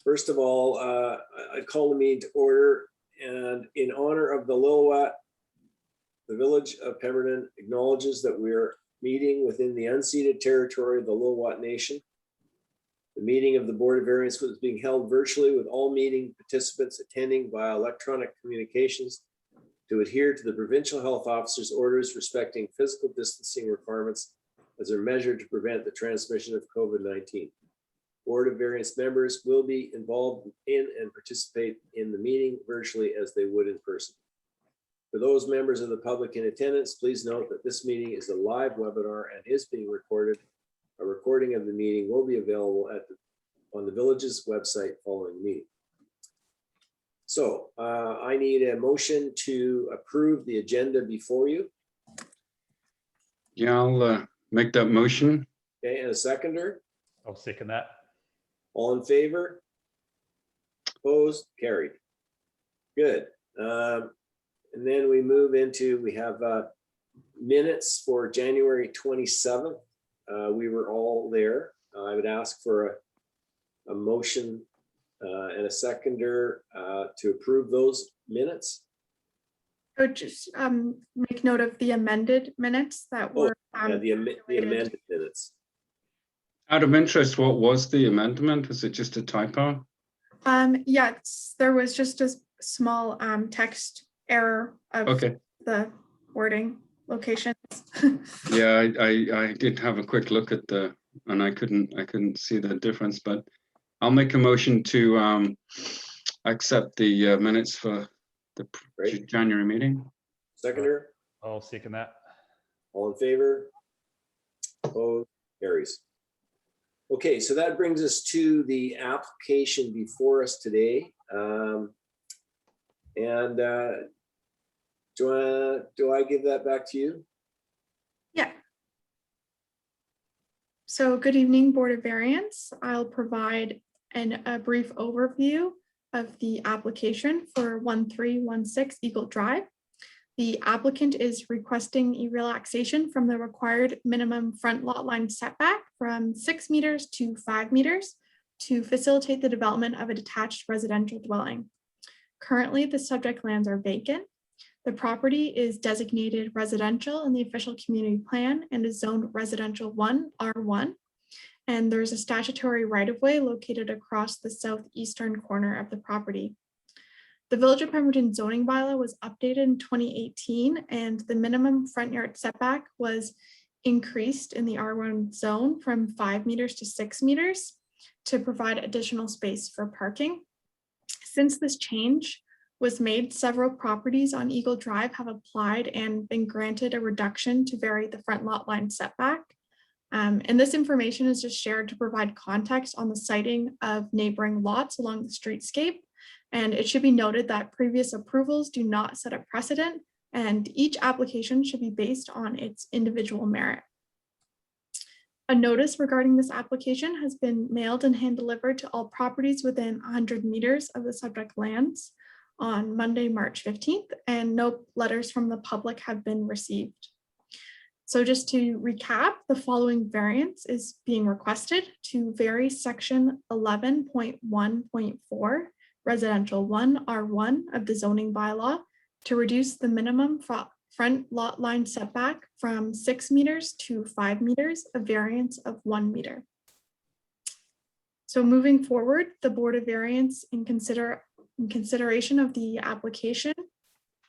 First of all, I call the meeting to order, and in honor of the Lil'wat, the Village of Pemberton acknowledges that we are meeting within the unceded territory of the Lil'wat Nation. The meeting of the Board of Variance was being held virtually with all meeting participants attending via electronic communications to adhere to the provincial health officer's orders respecting physical distancing requirements as a measure to prevent the transmission of COVID-19. Board of Variance members will be involved in and participate in the meeting virtually as they would in person. For those members of the public in attendance, please note that this meeting is a live webinar and is being recorded. A recording of the meeting will be available on the village's website following the meeting. So I need a motion to approve the agenda before you. Yeah, I'll make that motion. Okay, and a seconder. I'll second that. All in favor? Opposed? Carried. Good. And then we move into, we have minutes for January 27th. We were all there. I would ask for a motion and a seconder to approve those minutes. I would just make note of the amended minutes that were the amended minutes. Out of interest, what was the amendment? Was it just a typo? Yeah, there was just a small text error of the wording locations. Yeah, I did have a quick look at and I couldn't see the difference, but I'll make a motion to accept the minutes for the January meeting. Seconder. I'll second that. All in favor? Opposed? Carries. Okay, so that brings us to the application before us today. Do I give that back to you? Yeah. So good evening, Board of Variance. I'll provide a brief overview of the application for 1316 Eagle Drive. The applicant is requesting a relaxation from the required minimum front lot line setback from 6 meters to 5 meters to facilitate the development of a detached residential dwelling. Currently, the subject lands are vacant. The property is designated residential in the official community plan and is zoned residential 1 R1. And there's a statutory right-of-way located across the southeastern corner of the property. The Village of Pemberton zoning bylaw was updated in 2018, and the minimum front yard setback was increased in the R1 zone from 5 meters to 6 meters to provide additional space for parking. Since this change was made, several properties on Eagle Drive have applied and been granted a reduction to vary the front lot line setback. And this information is just shared to provide context on the siting of neighboring lots along the streetscape. And it should be noted that previous approvals do not set a precedent, and each application should be based on its individual merit. A notice regarding this application has been mailed and hand delivered to all properties within 100 meters of the subject lands on Monday, March 15th, and no letters from the public have been received. So just to recap, the following variance is being requested to vary section 11.1.4 residential 1 R1 of the zoning bylaw to reduce the minimum front lot line setback from 6 meters to 5 meters, a variance of 1 meter. So moving forward, the Board of Variance in consideration of the application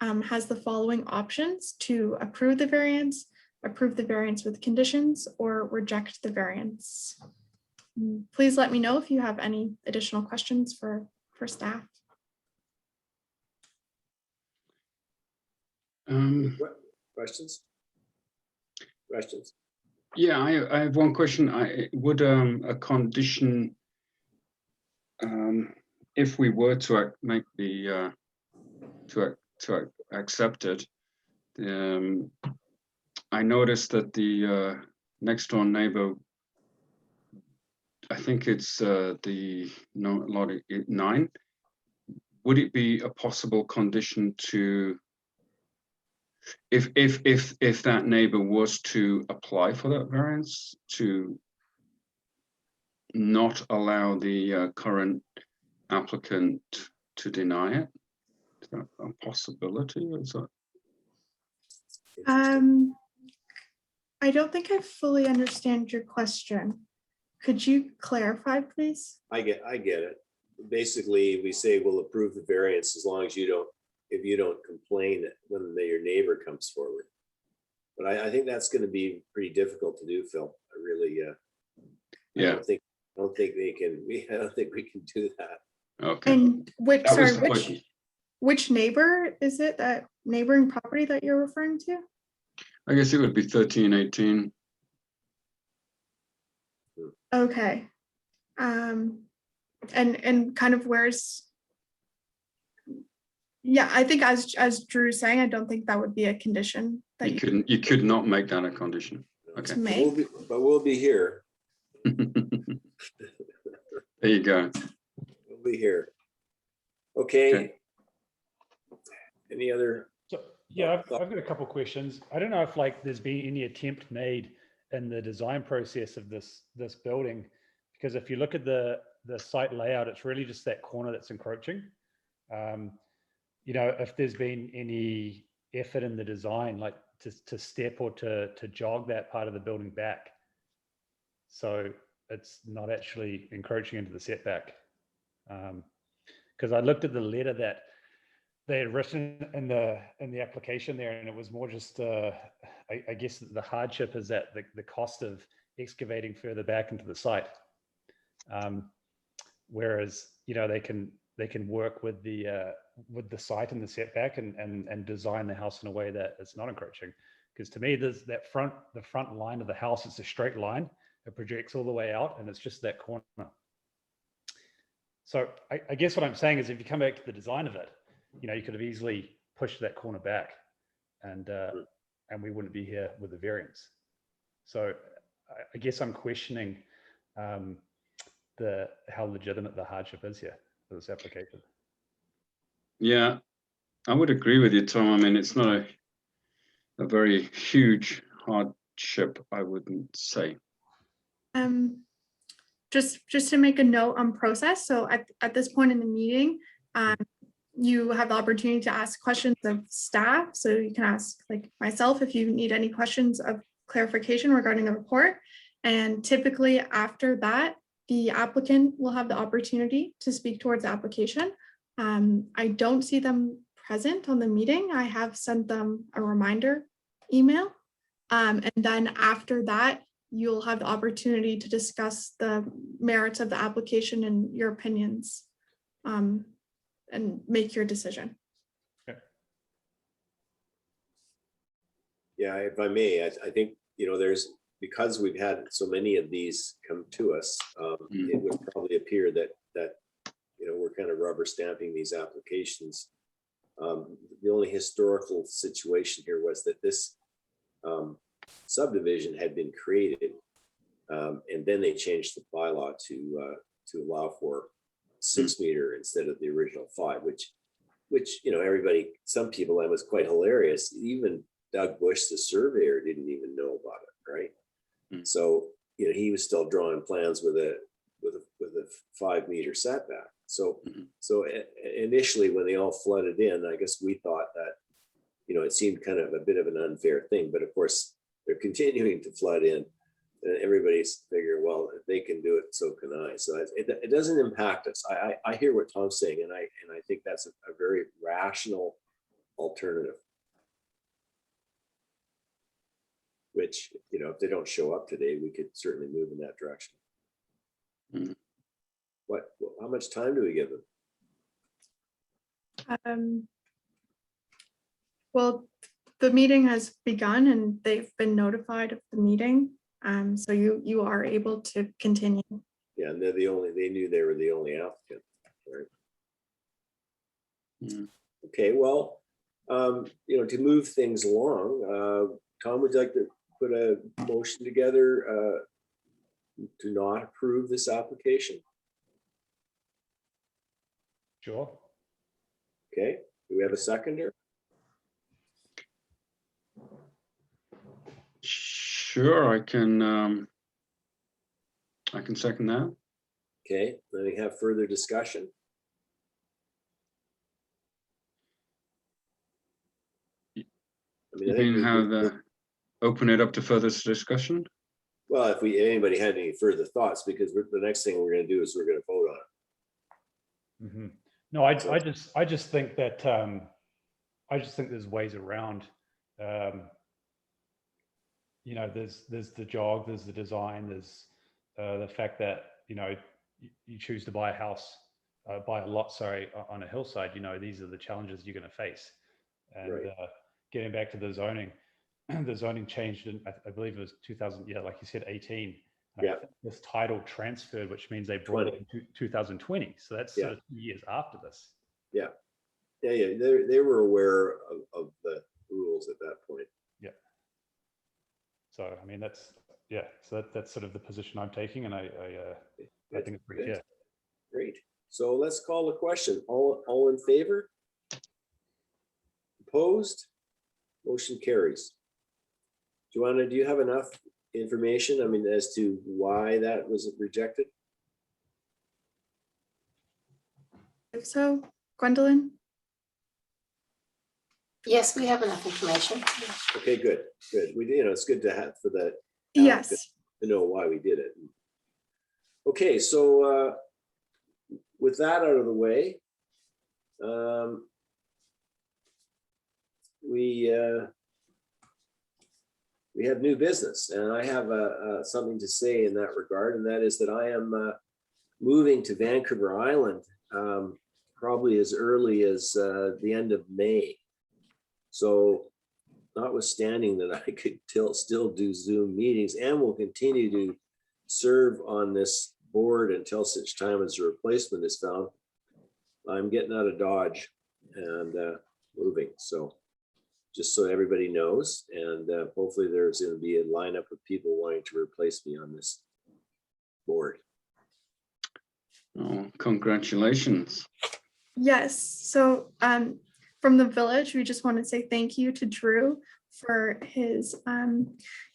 has the following options: to approve the variance with conditions, or reject the variance. Please let me know if you have any additional questions for staff. Questions? Yeah, I have one question. Would a condition, if we were to make the to accept it, I noticed that the next door neighbor, I think it's lot 9. Would it be a possible condition to, if that neighbor was to apply for that variance, to not allow the current applicant to deny it? Is that a possibility? Or is that... Interesting. I don't think I fully understand your question. Could you clarify, please? I get it. Basically, we say we'll approve the variance as long as if you don't complain when your neighbor comes forward. But I think that's going to be pretty difficult to do, Phil. I really, Yeah. I don't think they can. I don't think we can do that. Okay. And which, That was sorry, the question. which neighbor is it, that neighboring property that you're referring to? I guess it would be 1318. Okay. And kind of where's, yeah, I think as Drew's saying, I don't think that would be a condition that You could not make that a condition. Okay. to make. But we'll be here. There you go. We'll be here. Okay. Okay. Any other? So, yeah, I've got a couple of questions. I don't know if like there's been any attempt made in the design process of this building, because if you look at the site layout, it's really just that corner that's encroaching. You know, if there's been any effort in the design, like to step or to jog that part of the building back, so it's not actually encroaching into the setback. Because I looked at the letter that they had written in the application there, and it was more just I guess the hardship is that the cost of excavating further back into the site, whereas you know they can work with the site and the setback and design the house in a way that it's not encroaching. Because to me, there's the front line of the house, it's a straight line, it projects all the way out, and it's just that corner. So I guess what I'm saying is, if you come back to the design of it, you know, you could have easily pushed that corner back, and we wouldn't be here with the variance. So I guess I'm questioning how legitimate the hardship is here for this application. Yeah, I would agree with you, Tom. I mean, it's not a very huge hardship, I wouldn't say. Just to make a note on process. So at this point in the meeting, you have the opportunity to ask questions of staff. So you can ask like myself if you need any questions of clarification regarding the report. And typically after that, the applicant will have the opportunity to speak towards the application. I don't see them present on the meeting. I have sent them a reminder email. And then after that, you'll have the opportunity to discuss the merits of the application and your opinions, and make your decision. Okay. Yeah, if I may, I think, you know, because we've had so many of these come to us, it would probably appear that you know, we're kind of rubber stamping these applications. The only historical situation here was that this subdivision had been created, and then they changed the bylaw to allow for 6 meter instead of the original 5, which you know, some people, that was quite hilarious. Even Doug Bush, the surveyor, didn't even know about it, right? So you know, he was still drawing plans with a 5 meter setback. So initially, when they all flooded in, I guess we thought that, you know, it seemed kind of a bit of an unfair thing, but of course they're continuing to flood in, and everybody's figuring, well, if they can do it, so can I. So it doesn't impact us. I hear what Tom's saying, and I think that's a very rational alternative. Which, you know, if they don't show up today, we could certainly move in that direction. How much time do we give them? Well, the meeting has begun and they've been notified of the meeting. So you are able to continue. Yeah, and they knew they were the only applicant, right? Okay, well, you know, to move things along, Tom, would you like to put a motion together to not approve this application? Sure. Okay, do we have a seconder? Sure, I can second that. Okay, then we have further discussion. I mean, You I think mean have open it up to further discussion? well, if anybody had any further thoughts, because the next thing we're going to do is we're going to vote on it. Mhm. No, I just think that I just think there's ways around. You know, there's the jog, there's the design, there's the fact that, you know, you choose to buy a house, buy a lot, sorry, on a hillside. You know, these are the challenges you're going to face. And Right. Getting back to the zoning, the zoning changed in, I believe it was 2000, yeah, like you said, 18. And I Yeah. think this title transferred, which means they brought it in 2020. So that's Yeah. sort of 2 years after this. Yeah. They were aware of the rules at that point. Yeah. So, I mean, that's, yeah, so that's sort of the position I'm taking. And I think it's pretty Good. fair. Great. So let's call the question. All in favor? Opposed? Motion carries. Joanna, do you have enough information, I mean, as to why that was rejected? If so, Gwendolyn? Yes, we have enough information. Okay, good. We, you know, it's good to have for the Yes. to know why we did it. Okay, so with that out of the way, we have new business, and I have something to say in that regard, and that is that I am moving to Vancouver Island probably as early as the end of May. So notwithstanding that I could still do Zoom meetings and will continue to serve on this board until such time as a replacement is found, I'm getting out of Dodge and moving. So just so everybody knows, and hopefully there's going to be a lineup of people wanting to replace me on this board. Oh, congratulations. Yes. So from the village, we just want to say thank you to Drew for his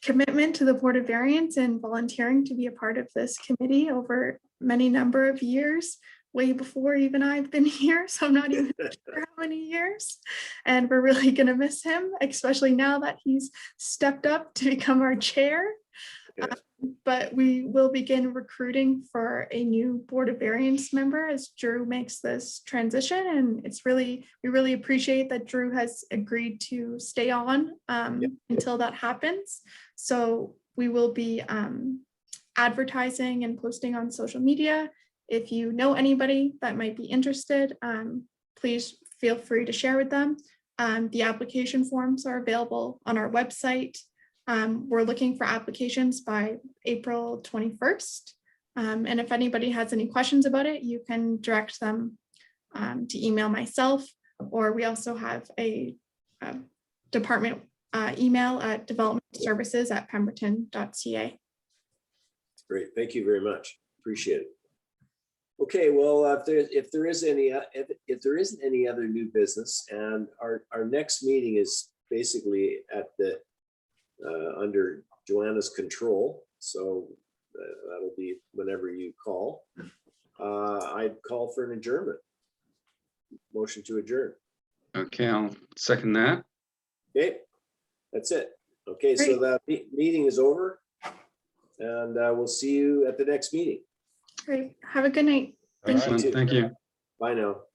commitment to the Board of Variance and volunteering to be a part of this committee over many number of years, way before even I've been here. So I'm not even sure how many years. And we're really going to miss him, especially now that he's stepped up to become our chair. Okay. But we will begin recruiting for a new Board of Variance member as Drew makes this transition. And we really appreciate that Drew has agreed to stay on until that happens. So we will be advertising and posting on social media. If you know anybody that might be interested, please feel free to share with them. The application forms are available on our website. We're looking for applications by April 21st. And if anybody has any questions about it, you can direct them to email myself, or we also have a department email at developmentservices@pemberton.ca. Great, thank you very much. Appreciate it. Okay, well, if there isn't any other new business, and our next meeting is basically at the under Joanna's control, so that'll be whenever you call. I'd call for an adjournment. Motion to adjourn. Okay, I'll second that. Okay, that's it. Okay, so that meeting is over, and we'll see you at the next meeting. Great. Have a good night. Thank you. Excellent, thank you. Bye now.